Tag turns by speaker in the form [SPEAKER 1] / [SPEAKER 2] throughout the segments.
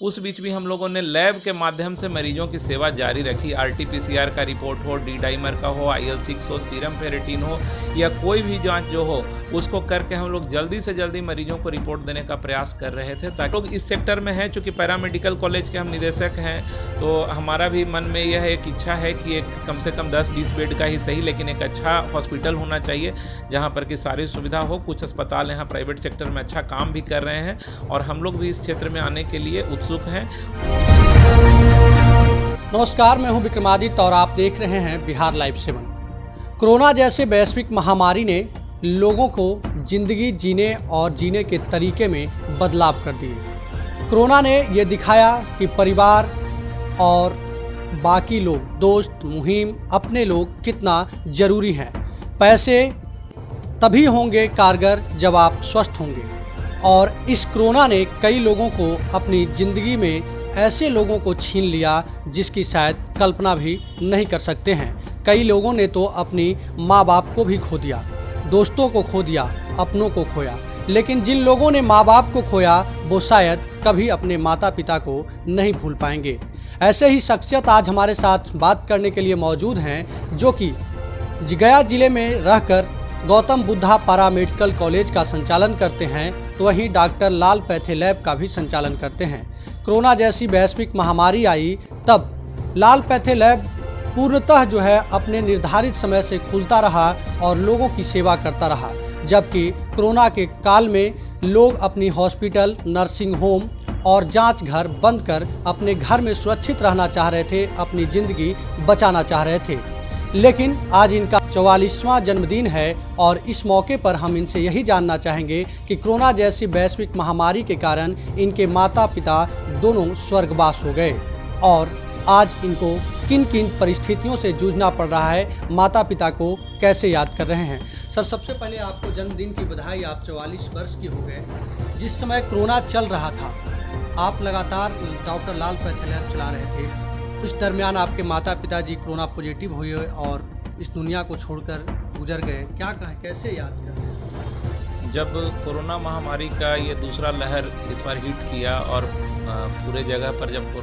[SPEAKER 1] उस बीच भी हम लोगों ने लैब के माध्यम से मरीजों की सेवा जारी रखी। RT-PCR का रिपोर्ट हो, डी डाइमर का हो, IL-6 हो, सीरम फेरेटिन हो या कोई भी जांच जो हो उसको करके हम लोग जल्दी से जल्दी मरीजों को रिपोर्ट देने का प्रयास कर रहे थे, ताकि लोग इस सेक्टर में हैं। चूँकि पैरामेडिकल कॉलेज के हम निदेशक हैं तो हमारा भी मन में यह एक इच्छा है कि एक कम से कम 10-20 बेड का ही सही लेकिन एक अच्छा हॉस्पिटल होना चाहिए जहाँ पर कि सारी सुविधा हो। कुछ अस्पताल यहाँ प्राइवेट सेक्टर में अच्छा काम भी कर रहे हैं और हम लोग भी इस क्षेत्र में आने के लिए उत्सुक हैं।
[SPEAKER 2] नमस्कार, मैं हूं विक्रमादित्य और आप देख रहे हैं बिहार लाइव 7। कोरोना जैसे वैश्विक महामारी ने लोगों को जिंदगी जीने और जीने के तरीके में बदलाव कर दिए। कोरोना ने यह दिखाया कि परिवार और बाकी लोग, दोस्त, मुहिम, अपने लोग कितना ज़रूरी हैं। पैसे तभी होंगे कारगर जब आप स्वस्थ होंगे, और इस कोरोना ने कई लोगों को अपनी ज़िंदगी में ऐसे लोगों को छीन लिया जिसकी शायद कल्पना भी नहीं कर सकते हैं। कई लोगों ने तो अपनी माँ बाप को भी खो दिया, दोस्तों को खो दिया, अपनों को खोया। लेकिन जिन लोगों ने माँ बाप को खोया वो शायद कभी अपने माता पिता को नहीं भूल पाएंगे। ऐसे ही शख्सियत आज हमारे साथ बात करने के लिए मौजूद हैं, जो कि गया जिले में रहकर गौतम बुद्धा पैरामेडिकल कॉलेज का संचालन करते हैं, तो वहीं डॉक्टर लाल पैथे लैब का भी संचालन करते हैं। कोरोना जैसी वैश्विक महामारी आई तब लाल पैथे लैब पूर्णतः जो है अपने निर्धारित समय से खुलता रहा और लोगों की सेवा करता रहा, जबकि कोरोना के काल में लोग अपनी हॉस्पिटल, नर्सिंग होम और जांच घर बंद कर अपने घर में सुरक्षित रहना चाह रहे थे, अपनी ज़िंदगी बचाना चाह रहे थे। लेकिन आज इनका 44वां जन्मदिन है और इस मौके पर हम इनसे यही जानना चाहेंगे कि कोरोना जैसी वैश्विक महामारी के कारण इनके माता पिता दोनों स्वर्गवास हो गए और आज इनको किन किन परिस्थितियों से जूझना पड़ रहा है, माता पिता को कैसे याद कर रहे हैं। सर, सबसे पहले आपको जन्मदिन की बधाई। आप 44 वर्ष के हो गए। जिस समय कोरोना चल रहा था आप लगातार डॉक्टर लाल पैथे लैब चला रहे थे। इस दरमियान आपके माता पिताजी कोरोना पॉजिटिव हुए और इस दुनिया को छोड़कर गुजर गए। क्या कहें, कैसे याद करें?
[SPEAKER 1] जब कोरोना महामारी का ये दूसरा लहर इस बार हिट किया और पूरे जगह पर जब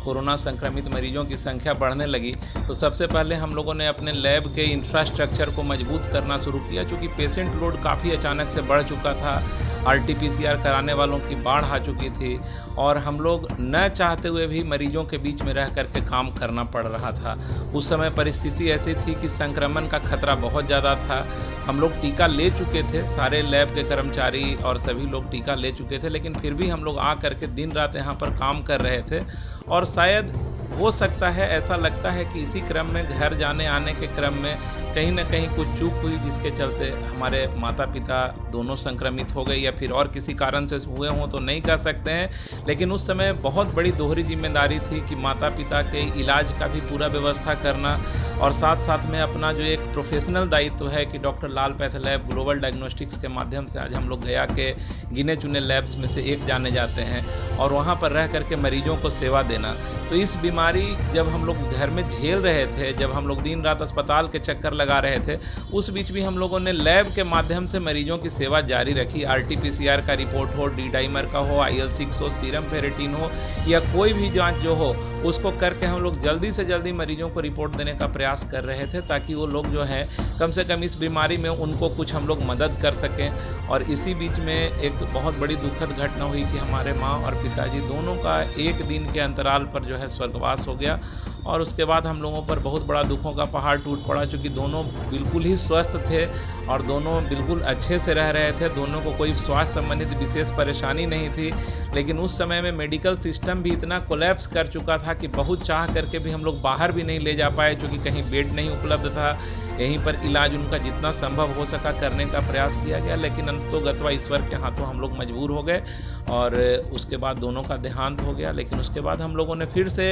[SPEAKER 1] कोरोना संक्रमित मरीजों की संख्या बढ़ने लगी तो सबसे पहले हम लोगों ने अपने लैब के इंफ्रास्ट्रक्चर को मजबूत करना शुरू किया, क्योंकि पेशेंट लोड काफ़ी अचानक से बढ़ चुका था। RT-PCR कराने वालों की बाढ़ आ चुकी थी और हम लोग न चाहते हुए भी मरीजों के बीच में रह करके काम करना पड़ रहा था। उस समय परिस्थिति ऐसी थी कि संक्रमण का खतरा बहुत ज़्यादा था। हम लोग टीका ले चुके थे, सारे लैब के कर्मचारी और सभी लोग टीका ले चुके थे, लेकिन फिर भी हम लोग आ करके दिन रात यहाँ पर काम कर रहे थे। और शायद हो सकता है, ऐसा लगता है कि इसी क्रम में घर जाने आने के क्रम में कहीं ना कहीं कुछ चूक हुई, जिसके चलते हमारे माता पिता दोनों संक्रमित हो गए, या फिर और किसी कारण से हुए हों तो नहीं कह सकते हैं। लेकिन उस समय बहुत बड़ी दोहरी जिम्मेदारी थी कि माता पिता के इलाज का भी पूरा व्यवस्था करना और साथ साथ में अपना जो एक प्रोफेशनल दायित्व है कि डॉक्टर लाल पैथे लैब ग्लोबल डायग्नोस्टिक्स के माध्यम से आज हम लोग गया के गिने चुने लैब्स में से एक जाने जाते हैं और वहाँ पर रह करके मरीजों को सेवा देना। तो इस बीमारी जब हम लोग घर में झेल रहे थे, जब हम लोग दिन रात अस्पताल के चक्कर लगा रहे थे, उस बीच भी हम लोगों ने लैब के माध्यम से मरीजों की सेवा जारी रखी। RT-PCR का रिपोर्ट हो, डी डाइमर का हो, IL-6 हो, सीरम फेरेटिन हो या कोई भी जांच जो हो उसको करके हम लोग जल्दी से जल्दी मरीजों को रिपोर्ट देने का प्रयास कर रहे थे, ताकि वो लोग जो हैं कम से कम इस बीमारी में उनको कुछ हम लोग मदद कर सकें। और इसी बीच में एक बहुत बड़ी दुखद घटना हुई कि हमारे माँ और पिताजी दोनों का एक दिन के अंतराल पर जो है स्वर्गवास हो गया। और उसके बाद हम लोगों पर बहुत बड़ा दुखों का पहाड़ टूट पड़ा, क्योंकि दोनों बिल्कुल ही स्वस्थ थे और दोनों बिल्कुल अच्छे से रह रहे थे। दोनों को कोई स्वास्थ्य संबंधित विशेष परेशानी नहीं थी। लेकिन उस समय में मेडिकल सिस्टम भी इतना कोलैप्स कर चुका था कि बहुत चाह करके भी हम लोग बाहर भी नहीं ले जा पाए, क्योंकि कहीं बेड नहीं उपलब्ध था। यहीं पर इलाज उनका जितना संभव हो सका करने का प्रयास किया गया, लेकिन अंततोगत्वा ईश्वर के हाथों हम लोग मजबूर हो गए और उसके बाद दोनों का देहांत हो गया। लेकिन उसके बाद हम लोगों ने फिर से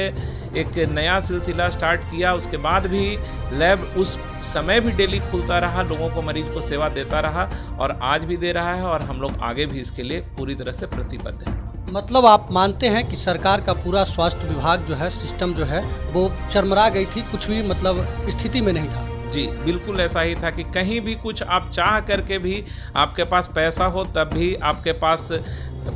[SPEAKER 1] एक नया सिलसिला स्टार्ट किया। उसके बाद भी लैब उस समय भी डेली खुलता रहा, लोगों को, मरीज को सेवा देता रहा और आज भी दे रहा है और हम लोग आगे भी इसके लिए पूरी तरह से प्रतिबद्ध हैं।
[SPEAKER 2] मतलब आप मानते हैं कि सरकार का पूरा स्वास्थ्य विभाग जो है, सिस्टम जो है, वो चरमरा गई थी, कुछ भी मतलब स्थिति में नहीं था?
[SPEAKER 1] जी, बिल्कुल ऐसा ही था कि कहीं भी कुछ आप चाह करके भी, आपके पास पैसा हो तब भी, आपके पास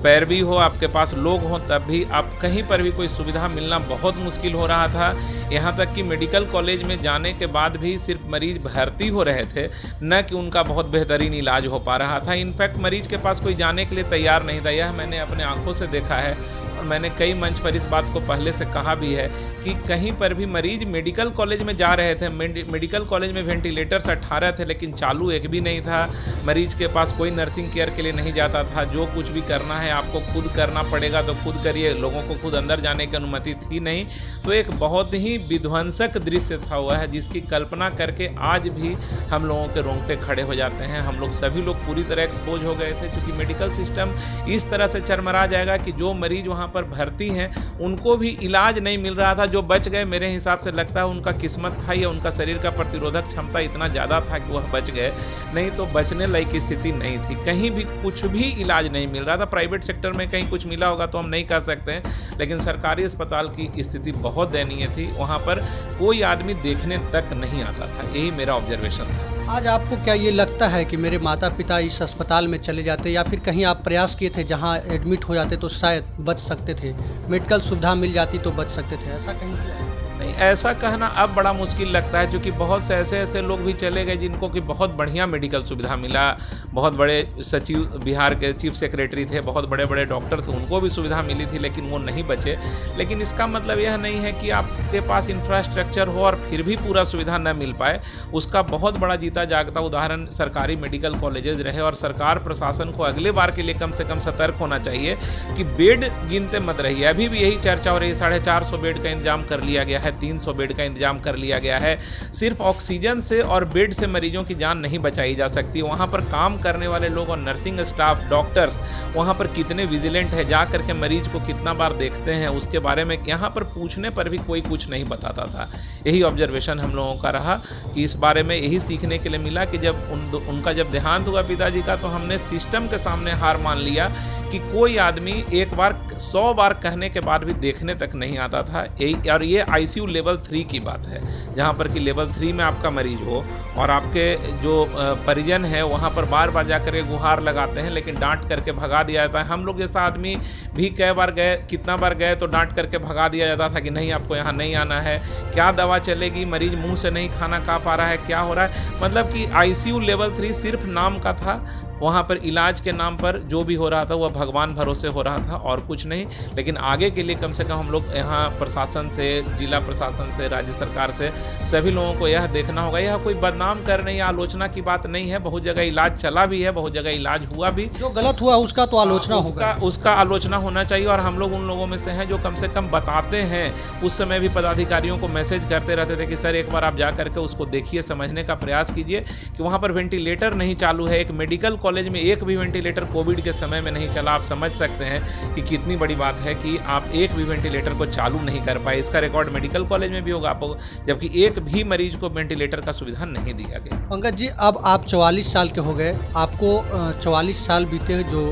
[SPEAKER 1] पैरवी हो, आपके पास लोग हों तब भी, आप कहीं पर भी कोई सुविधा मिलना बहुत मुश्किल हो रहा था। यहाँ तक कि मेडिकल कॉलेज में जाने के बाद भी सिर्फ मरीज भर्ती हो रहे थे, न कि उनका बहुत बेहतरीन इलाज हो पा रहा था। इनफैक्ट मरीज के पास कोई जाने के लिए तैयार नहीं था। यह मैंने अपने आंखों से देखा है और मैंने कई मंच पर इस बात को पहले से कहा भी है कि कहीं पर भी मरीज मेडिकल कॉलेज में जा रहे थे, मेडिकल कॉलेज में वेंटिलेटर्स 18 थे लेकिन चालू एक भी नहीं था। मरीज के पास कोई नर्सिंग केयर के लिए नहीं जाता था। जो कुछ भी करना है आपको खुद करना पड़ेगा तो खुद करिए, लोगों को खुद अंदर जाने की अनुमति थी नहीं। तो एक बहुत ही विध्वंसक दृश्य था हुआ है, जिसकी कल्पना करके आज भी हम लोगों के रोंगटे खड़े हो जाते हैं। हम लोग सभी लोग पूरी तरह एक्सपोज हो गए थे, क्योंकि मेडिकल सिस्टम इस तरह से चरमरा जाएगा कि जो मरीज वहाँ पर भर्ती हैं उनको भी इलाज नहीं मिल रहा था। जो बच गए, मेरे हिसाब से लगता है उनका किस्मत था या उनका शरीर का प्रतिरोधक क्षमता इतना ज़्यादा था कि वह बच गए, नहीं तो बचने लायक स्थिति नहीं थी। कहीं भी कुछ भी इलाज नहीं मिल रहा था। प्राइवेट सेक्टर में कहीं कुछ मिला होगा तो हम नहीं कह सकते हैं, लेकिन सरकारी अस्पताल की स्थिति बहुत दयनीय थी। वहाँ पर कोई आदमी देखने तक नहीं आता था। यही मेरा ऑब्जर्वेशन था।
[SPEAKER 2] आज आपको क्या ये लगता है कि मेरे माता पिता इस अस्पताल में चले जाते, या फिर कहीं आप प्रयास किए थे जहां एडमिट हो जाते तो शायद बच सकते थे, मेडिकल सुविधा मिल जाती तो बच सकते थे, ऐसा कहीं किया?
[SPEAKER 1] नहीं, ऐसा कहना अब बड़ा मुश्किल लगता है, क्योंकि बहुत से ऐसे लोग भी चले गए जिनको कि बहुत बढ़िया मेडिकल सुविधा मिला। बहुत बड़े सचिव, बिहार के चीफ सेक्रेटरी थे, बहुत बड़े बड़े डॉक्टर थे, उनको भी सुविधा मिली थी लेकिन वो नहीं बचे। लेकिन इसका मतलब यह नहीं है कि आपके पास इंफ्रास्ट्रक्चर हो और फिर भी पूरा सुविधा न मिल पाए। उसका बहुत बड़ा जीता जागता उदाहरण सरकारी मेडिकल कॉलेजेस रहे, और सरकार प्रशासन को अगले बार के लिए कम से कम सतर्क होना चाहिए कि बेड गिनते मत रहिए। अभी भी यही चर्चा हो रही है, 450 बेड का इंतजाम कर लिया गया है, 300 बेड का इंतजाम कर लिया गया है। सिर्फ ऑक्सीजन से और बेड से मरीजों की जान नहीं बचाई जा सकती। वहाँ पर काम करने वाले लोग और नर्सिंग स्टाफ, डॉक्टर्स वहाँ पर कितने विजिलेंट है, जा करके मरीज को कितना बार देखते हैं, उसके बारे में यहाँ पर पूछने पर भी कोई कुछ नहीं बताता था। यही ऑब्जर्वेशन हम लोगों का रहा कि इस बारे में यही सीखने के लिए मिला कि जब उनका जब देहांत हुआ पिताजी का, तो हमने सिस्टम के सामने हार मान लिया कि कोई आदमी एक बार 100 बार कहने के बाद भी देखने तक नहीं आता था। और ये आईसीयू लेवल 3 की बात है, जहाँ पर कि लेवल 3 में आपका मरीज हो और आपके जो परिजन है वहाँ पर बार बार जाकर के गुहार लगाते हैं, लेकिन डांट करके भगा दिया जाता है। हम लोग जैसा आदमी भी कई बार गए, कितना बार गए तो डांट करके भगा दिया जाता था कि नहीं आपको यहाँ नहीं आना है, क्या दवा चलेगी, मरीज मुंह से नहीं खाना खा पा रहा है, क्या हो रहा है। मतलब कि आईसीयू लेवल 3 सिर्फ नाम का था। वहाँ पर इलाज के नाम पर जो भी हो रहा था वह भगवान भरोसे हो रहा था और कुछ नहीं। लेकिन आगे के लिए कम से कम हम लोग यहाँ प्रशासन से, जिला प्रशासन से, राज्य सरकार से सभी लोगों को यह देखना होगा। यह कोई बदनाम करने या आलोचना की बात नहीं है। बहुत जगह इलाज चला भी है, बहुत जगह इलाज हुआ भी।
[SPEAKER 2] जो गलत हुआ उसका तो आलोचना होगा,
[SPEAKER 1] उसका आलोचना होना चाहिए। और हम लोग उन लोगों में से हैं जो कम से कम बताते हैं। उस समय भी पदाधिकारियों को मैसेज करते रहते थे कि सर एक बार आप जा करके उसको देखिए, समझने का प्रयास कीजिए कि वहाँ पर वेंटिलेटर नहीं चालू है। एक मेडिकल कॉलेज में एक भी वेंटिलेटर कोविड के समय में नहीं चला। आप समझ सकते हैं कि कितनी बड़ी बात है कि आप एक भी वेंटिलेटर को चालू नहीं कर पाए। इसका रिकॉर्ड मेडिकल कॉलेज में भी होगा आपको, जबकि एक भी मरीज को वेंटिलेटर का सुविधा नहीं दिया गया।
[SPEAKER 2] पंकज जी, अब आप 44 साल के हो गए, आपको 44 साल बीते जो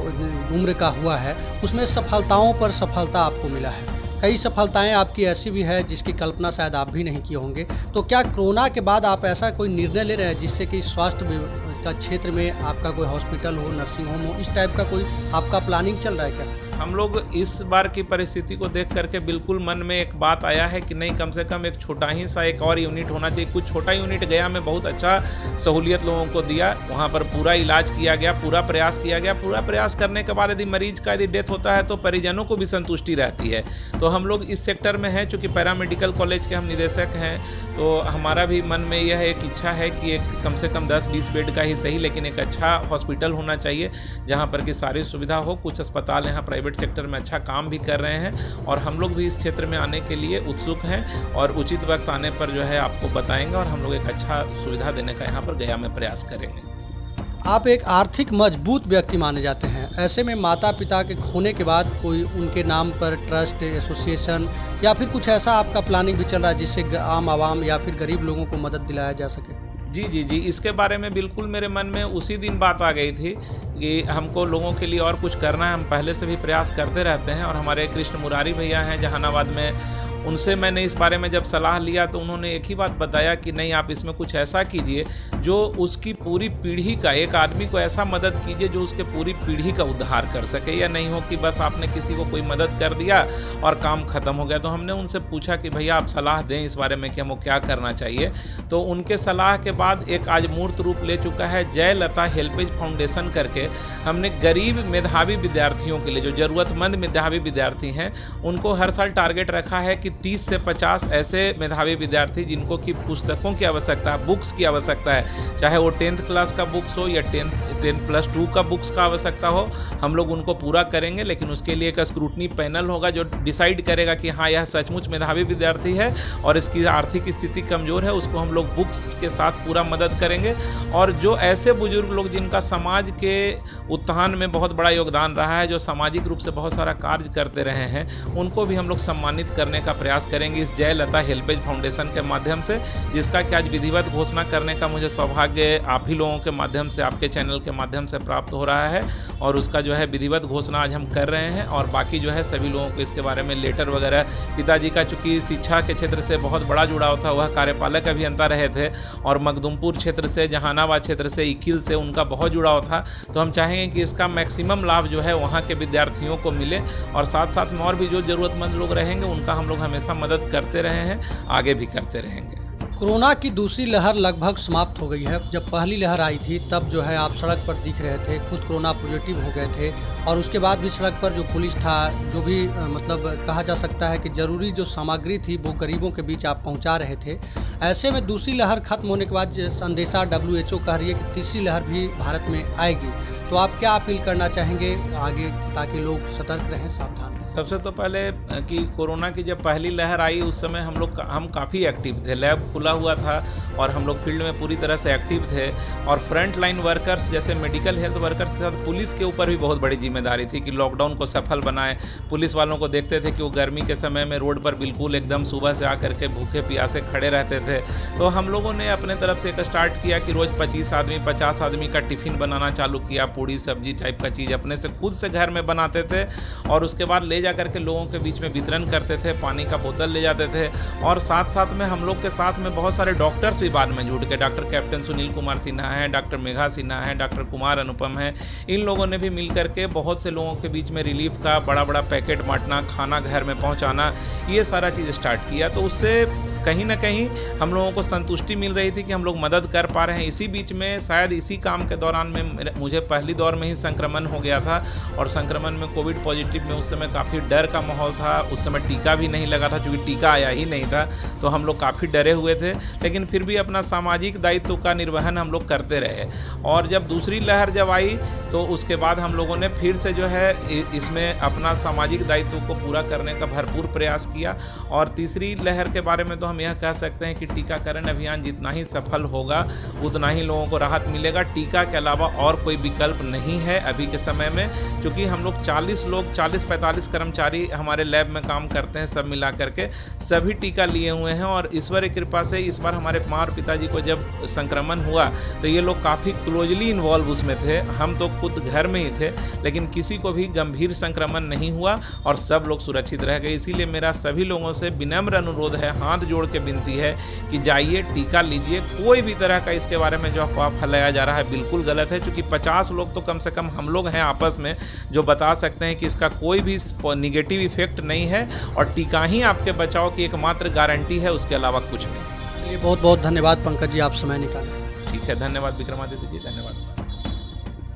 [SPEAKER 2] उम्र का हुआ है उसमें सफलताओं पर सफलता आपको मिला है। कई सफलताएं आपकी ऐसी भी है जिसकी कल्पना शायद आप भी नहीं किए होंगे। तो क्या कोरोना के बाद आप ऐसा कोई निर्णय ले रहे हैं जिससे कि स्वास्थ्य का क्षेत्र में आपका कोई हॉस्पिटल हो, नर्सिंग होम हो, इस टाइप का कोई आपका प्लानिंग चल रहा है क्या?
[SPEAKER 1] हम लोग इस बार की परिस्थिति को देख करके बिल्कुल मन में एक बात आया है कि नहीं, कम से कम एक छोटा ही सा एक और यूनिट होना चाहिए। कुछ छोटा यूनिट गया में बहुत अच्छा सहूलियत लोगों को दिया, वहाँ पर पूरा इलाज किया गया, पूरा प्रयास किया गया। पूरा प्रयास करने के बाद यदि मरीज का यदि डेथ होता है तो परिजनों को भी संतुष्टि रहती है। तो हम लोग इस सेक्टर में हैं, चूँकि पैरामेडिकल कॉलेज के हम निदेशक हैं, तो हमारा भी मन में यह एक इच्छा है कि एक कम से कम 10-20 बेड का ही सही, लेकिन एक अच्छा हॉस्पिटल होना चाहिए जहाँ पर कि सारी सुविधा हो। कुछ अस्पताल यहाँ प्राइवेट सेक्टर में अच्छा काम भी कर रहे हैं और हम लोग भी इस क्षेत्र में आने के लिए उत्सुक हैं और उचित वक्त आने पर जो है आपको बताएंगे और हम लोग एक अच्छा सुविधा देने का यहाँ पर गया में प्रयास करेंगे।
[SPEAKER 2] आप एक आर्थिक मजबूत व्यक्ति माने जाते हैं, ऐसे में माता पिता के खोने के बाद कोई उनके नाम पर ट्रस्ट, एसोसिएशन या फिर कुछ ऐसा आपका प्लानिंग भी चल रहा है जिससे आम आवाम या फिर गरीब लोगों को मदद दिलाया जा सके?
[SPEAKER 1] जी, इसके बारे में बिल्कुल मेरे मन में उसी दिन बात आ गई थी कि हमको लोगों के लिए और कुछ करना है। हम पहले से भी प्रयास करते रहते हैं और हमारे कृष्ण मुरारी भैया हैं जहानाबाद में, उनसे मैंने इस बारे में जब सलाह लिया तो उन्होंने एक ही बात बताया कि नहीं, आप इसमें कुछ ऐसा कीजिए जो उसकी पूरी पीढ़ी का, एक आदमी को ऐसा मदद कीजिए जो उसके पूरी पीढ़ी का उद्धार कर सके। या नहीं हो कि बस आपने किसी को कोई मदद कर दिया और काम ख़त्म हो गया। तो हमने उनसे पूछा कि भैया आप सलाह दें इस बारे में कि हमको क्या करना चाहिए। तो उनके सलाह के बाद एक आज मूर्त रूप ले चुका है जय लता हेल्पेज फाउंडेशन करके। हमने गरीब मेधावी विद्यार्थियों के लिए, जो ज़रूरतमंद मेधावी विद्यार्थी हैं, उनको हर साल टारगेट रखा है कि 30 से 50 ऐसे मेधावी विद्यार्थी जिनको कि पुस्तकों की आवश्यकता है, बुक्स की आवश्यकता है, चाहे वो 10th क्लास का बुक्स हो या 10+2 का बुक्स का आवश्यकता हो, हम लोग उनको पूरा करेंगे। लेकिन उसके लिए एक स्क्रूटनी पैनल होगा जो डिसाइड करेगा कि हाँ यह सचमुच मेधावी विद्यार्थी है और इसकी आर्थिक स्थिति कमज़ोर है, उसको हम लोग बुक्स के साथ पूरा मदद करेंगे। और जो ऐसे बुजुर्ग लोग जिनका समाज के उत्थान में बहुत बड़ा योगदान रहा है, जो सामाजिक रूप से बहुत सारा कार्य करते रहे हैं, उनको भी हम लोग सम्मानित करने का प्रयास करेंगे इस जय लता हेल्पेज फाउंडेशन के माध्यम से, जिसका कि आज विधिवत घोषणा करने का मुझे सौभाग्य आप ही लोगों के माध्यम से, आपके चैनल के माध्यम से प्राप्त हो रहा है। और उसका जो है विधिवत घोषणा आज हम कर रहे हैं। और बाकी जो है सभी लोगों को इसके बारे में लेटर वगैरह, पिताजी का चूँकि शिक्षा के क्षेत्र से बहुत बड़ा जुड़ाव था, वह कार्यपालक अभियंता रहे थे, और मखदुमपुर क्षेत्र से, जहानाबाद क्षेत्र से, इकिल से उनका बहुत जुड़ाव था। तो हम चाहेंगे कि इसका मैक्सिमम लाभ जो है वहाँ के विद्यार्थियों को मिले, और साथ साथ में और भी जो ज़रूरतमंद लोग रहेंगे उनका हम लोग हमेशा मदद करते रहे हैं, आगे भी करते रहेंगे।
[SPEAKER 2] कोरोना की दूसरी लहर लगभग समाप्त हो गई है। जब पहली लहर आई थी तब जो है आप सड़क पर दिख रहे थे, खुद कोरोना पॉजिटिव हो गए थे, और उसके बाद भी सड़क पर जो पुलिस था, जो भी मतलब कहा जा सकता है कि ज़रूरी जो सामग्री थी वो गरीबों के बीच आप पहुंचा रहे थे। ऐसे में दूसरी लहर खत्म होने के बाद संदेशा WHO कह रही है कि तीसरी लहर भी भारत में आएगी। तो आप क्या अपील करना चाहेंगे आगे, ताकि लोग सतर्क रहें, सावधान रहें?
[SPEAKER 1] सबसे तो पहले कि कोरोना की जब पहली लहर आई उस समय हम काफ़ी एक्टिव थे, लैब खुला हुआ था और हम लोग फील्ड में पूरी तरह से एक्टिव थे। और फ्रंट लाइन वर्कर्स जैसे मेडिकल हेल्थ वर्कर्स के साथ पुलिस के ऊपर भी बहुत बड़ी जिम्मेदारी थी कि लॉकडाउन को सफल बनाए। पुलिस वालों को देखते थे कि वो गर्मी के समय में रोड पर बिल्कुल एकदम सुबह से आकर के भूखे प्यासे खड़े रहते थे। तो हम लोगों ने अपने तरफ से एक स्टार्ट किया कि रोज़ 25 आदमी 50 आदमी का टिफ़िन बनाना चालू किया, पूड़ी सब्जी टाइप का चीज़ अपने से खुद से घर में बनाते थे, और उसके बाद ले जा करके लोगों के बीच में वितरण करते थे, पानी का बोतल ले जाते थे। और साथ साथ में हम लोग के साथ में बहुत सारे डॉक्टर्स भी बाद में जुड़ के, डॉक्टर कैप्टन सुनील कुमार सिन्हा हैं, डॉक्टर मेघा सिन्हा हैं, डॉक्टर कुमार अनुपम हैं, इन लोगों ने भी मिल करके बहुत से लोगों के बीच में रिलीफ का बड़ा बड़ा पैकेट बांटना, खाना घर में पहुंचाना, ये सारा चीज़ स्टार्ट किया। तो उससे कहीं ना कहीं हम लोगों को संतुष्टि मिल रही थी कि हम लोग मदद कर पा रहे हैं। इसी बीच में शायद इसी काम के दौरान में मुझे पहली दौर में ही संक्रमण हो गया था, और संक्रमण में कोविड पॉजिटिव में उस समय काफ़ी डर का माहौल था। उस समय टीका भी नहीं लगा था, क्योंकि टीका आया ही नहीं था, तो हम लोग काफ़ी डरे हुए थे। लेकिन फिर भी अपना सामाजिक दायित्व का निर्वहन हम लोग करते रहे। और जब दूसरी लहर जब आई तो उसके बाद हम लोगों ने फिर से जो है इसमें अपना सामाजिक दायित्व को पूरा करने का भरपूर प्रयास किया। और तीसरी लहर के बारे में तो हम यह कह सकते हैं कि टीकाकरण अभियान जितना ही सफल होगा उतना ही लोगों को राहत मिलेगा। टीका के अलावा और कोई विकल्प नहीं है अभी के समय में, क्योंकि हम लोग 40-45 कर्मचारी हमारे लैब में काम करते हैं, सब मिला करके सभी टीका लिए हुए हैं। और ईश्वर की कृपा से इस बार हमारे माँ और पिताजी को जब संक्रमण हुआ तो ये लोग काफ़ी क्लोजली इन्वॉल्व उसमें थे। हम तो खुद घर में ही थे, लेकिन किसी को भी गंभीर संक्रमण नहीं हुआ और सब लोग सुरक्षित रह गए। इसीलिए मेरा सभी लोगों से विनम्र अनुरोध है, हाथ जोड़ के विनती है कि जाइए टीका लीजिए। कोई भी तरह का इसके बारे में जो अफवाह फैलाया जा रहा है बिल्कुल गलत है, क्योंकि 50 लोग तो कम से कम हम लोग हैं आपस में जो बता सकते हैं कि इसका कोई भी निगेटिव इफेक्ट नहीं है, और टीका ही आपके बचाव की एकमात्र गारंटी है, उसके अलावा कुछ नहीं।
[SPEAKER 2] चलिए, बहुत बहुत धन्यवाद पंकज जी, आप समय निकालें।
[SPEAKER 1] ठीक है, धन्यवाद विक्रमादित्य जी, धन्यवाद।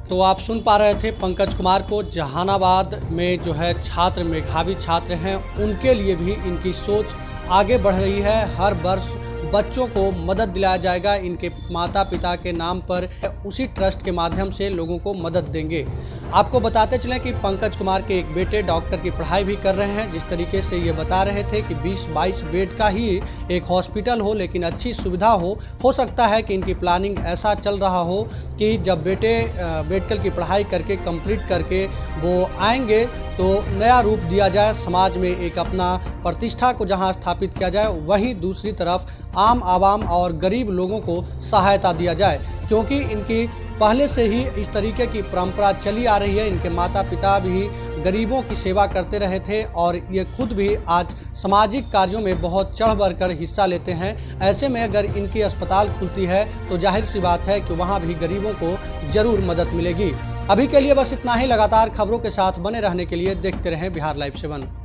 [SPEAKER 2] तो आप सुन पा रहे थे पंकज कुमार को। जहानाबाद में जो है छात्र, मेधावी छात्र हैं, उनके लिए भी इनकी सोच आगे बढ़ रही है। हर वर्ष बच्चों को मदद दिलाया जाएगा, इनके माता पिता के नाम पर उसी ट्रस्ट के माध्यम से लोगों को मदद देंगे। आपको बताते चलें कि पंकज कुमार के एक बेटे डॉक्टर की पढ़ाई भी कर रहे हैं। जिस तरीके से ये बता रहे थे कि 20-22 बेड का ही एक हॉस्पिटल हो, लेकिन अच्छी सुविधा हो सकता है कि इनकी प्लानिंग ऐसा चल रहा हो कि जब बेटे मेडिकल की पढ़ाई करके कंप्लीट करके वो आएंगे तो नया रूप दिया जाए, समाज में एक अपना प्रतिष्ठा को जहां स्थापित किया जाए, वहीं दूसरी तरफ आम आवाम और गरीब लोगों को सहायता दिया जाए, क्योंकि इनकी पहले से ही इस तरीके की परंपरा चली आ रही है। इनके माता पिता भी गरीबों की सेवा करते रहे थे और ये खुद भी आज सामाजिक कार्यों में बहुत चढ़ बढ़कर हिस्सा लेते हैं। ऐसे में अगर इनकी अस्पताल खुलती है तो जाहिर सी बात है कि वहाँ भी गरीबों को जरूर मदद मिलेगी। अभी के लिए बस इतना ही। लगातार खबरों के साथ बने रहने के लिए देखते रहें बिहार लाइव 7।